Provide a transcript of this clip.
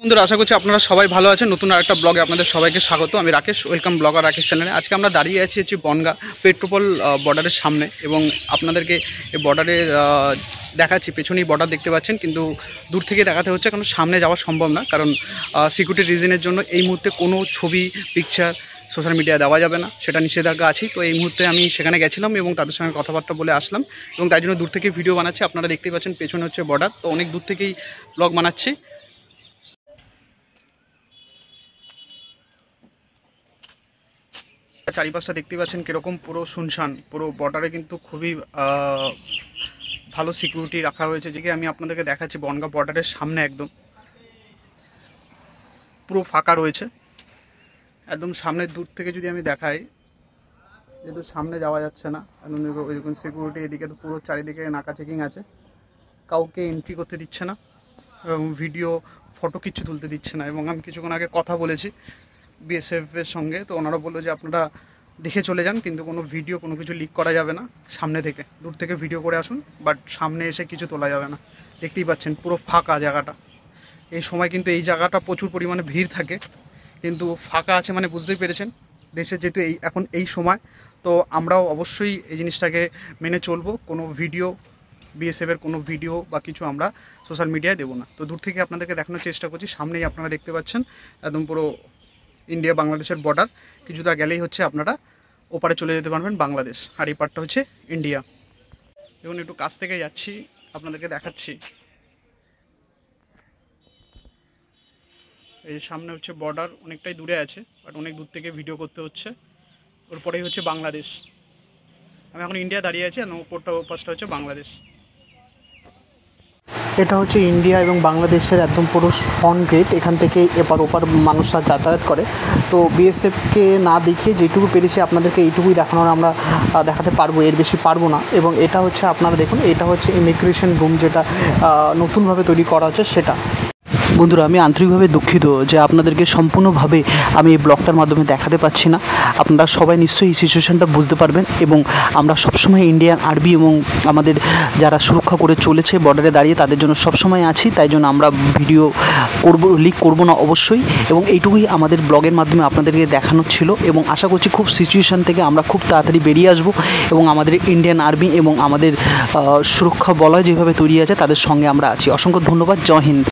বন্ধুরা আশা করছি আপনারা সবাই ভালো আছেন। নতুন আরেকটা ব্লগে আপনাদের সবাইকে স্বাগত। আমি রাকেশ, ওয়েলকাম ব্লগার রাকেশ চ্যানেলে। আজকে আমরা দাঁড়িয়ে আছি বনগাঁ পেট্রোপল বর্ডারের সামনে এবং আপনাদেরকে এই বর্ডারের দেখাচ্ছি। পেছনেই বর্ডার দেখতে পাচ্ছেন, কিন্তু দূর থেকে দেখাতে হচ্ছে কারণ সামনে যাওয়া সম্ভব না, কারণ সিকিউরিটি রিজনের জন্য এই মুহূর্তে কোনো ছবি পিকচার সোশ্যাল মিডিয়া দেওয়া যাবে না, সেটা নিষেধাজ্ঞা আছে। তো এই মুহূর্তে আমি সেখানে গেছিলাম এবং তাদের সঙ্গে কথাবার্তা বলে আসলাম এবং তাই জন্য দূর থেকে ভিডিও বানাচ্ছি। আপনারা দেখতেই পাচ্ছেন পেছনে হচ্ছে বর্ডার, তো অনেক দূর থেকেই ব্লগ বানাচ্ছি। চারিপাশটা দেখতে পাচ্ছেন কীরকম পুরো শুনশান, পুরো বর্ডারে কিন্তু খুবই ভালো সিকিউরিটি রাখা হয়েছে। যেটি আমি আপনাদেরকে দেখাচ্ছি বনগাঁ বর্ডারের সামনে একদম পুরো ফাঁকা রয়েছে। একদম সামনের দূর থেকে যদি আমি দেখাই, যেহেতু সামনে যাওয়া যাচ্ছে না, একদম সিকিউরিটি এদিকে তো পুরো চারিদিকে নাকা চেকিং আছে, কাউকে এন্ট্রি করতে দিচ্ছে না এবং ভিডিও ফটো কিচ্ছু তুলতে দিচ্ছে না। এবং আমি কিছুক্ষণ আগে কথা বলেছি বিএসএফের সঙ্গে, তো ওনারা বললো যে আপনারা দেখে চলে যান, কিন্তু কোনো ভিডিও কোনো কিছু লিক করা যাবে না, সামনে থেকে দূর থেকে ভিডিও করে আসুন, বাট সামনে এসে কিছু তোলা যাবে না। দেখতেই পাচ্ছেন পুরো ফাঁকা জায়গাটা। এই সময় কিন্তু এই জায়গাটা প্রচুর পরিমাণে ভিড় থাকে, কিন্তু ফাঁকা আছে মানে বুঝতেই পেরেছেন দেশে যেহেতু এখন এই সময়, তো আমরাও অবশ্যই এই জিনিসটাকে মেনে চলবো। কোনো ভিডিও বিএসএফের কোনো ভিডিও বা কিছু আমরা সোশ্যাল মিডিয়ায় দেবো না। তো দূর থেকে আপনাদেরকে দেখানোর চেষ্টা করছি। সামনেই আপনারা দেখতে পাচ্ছেন একদম পুরো ইন্ডিয়া বাংলাদেশের বর্ডার। কিছুটা গেলেই হচ্ছে আপনারা ওপারে চলে যেতে পারবেন বাংলাদেশ, আর এই পারটা হচ্ছে ইন্ডিয়া। দেখুন একটু কাছ থেকে যাচ্ছি, আপনাদেরকে দেখাচ্ছি। এই সামনে হচ্ছে বর্ডার, অনেকটাই দূরে আছে, বাট অনেক দূর থেকে ভিডিও করতে হচ্ছে। ওর পরেই হচ্ছে বাংলাদেশ। আমি এখন ইন্ডিয়া দাঁড়িয়ে আছি, আর ওপরটা পাশটা হচ্ছে বাংলাদেশ। এটা হচ্ছে ইন্ডিয়া এবং বাংলাদেশের একদম পুরো ফ্রন্ট গেট। এখান থেকে এপার ওপার মানুষরা যাতায়াত করে। তো বিএসএফকে না দেখিয়ে যেটুকু পেরেছি আপনাদেরকে এইটুকুই দেখানোর আমরা দেখাতে পারবো, এর বেশি পারবো না। এবং এটা হচ্ছে আপনারা দেখুন, এটা হচ্ছে ইমিগ্রেশন রুম, যেটা নতুনভাবে তৈরি করা হচ্ছে সেটা। বন্ধুরা, আমি আন্তরিকভাবে দুঃখিত যে আপনাদেরকে সম্পূর্ণভাবে আমি এই ব্লগটার মাধ্যমে দেখাতে পাচ্ছি না। আপনারা সবাই নিশ্চয়ই এই সিচুয়েশানটা বুঝতে পারবেন। এবং আমরা সবসময় ইন্ডিয়ান আর্মি এবং আমাদের যারা সুরক্ষা করে চলেছে বর্ডারে দাঁড়িয়ে, তাদের জন্য সবসময় আছি। তাই জন্য আমরা ভিডিও লিক করব না অবশ্যই। এবং এইটুকুই আমাদের ব্লগের মাধ্যমে আপনাদেরকে দেখানোর ছিল। এবং আশা করছি খুব সিচুয়েশান থেকে আমরা খুব তাড়াতাড়ি বেরিয়ে আসবো এবং আমাদের ইন্ডিয়ান আর্মি এবং আমাদের সুরক্ষা বলয় যেভাবে তৈরি আছে তাদের সঙ্গে আমরা আছি। অসংখ্য ধন্যবাদ। জয় হিন্দ।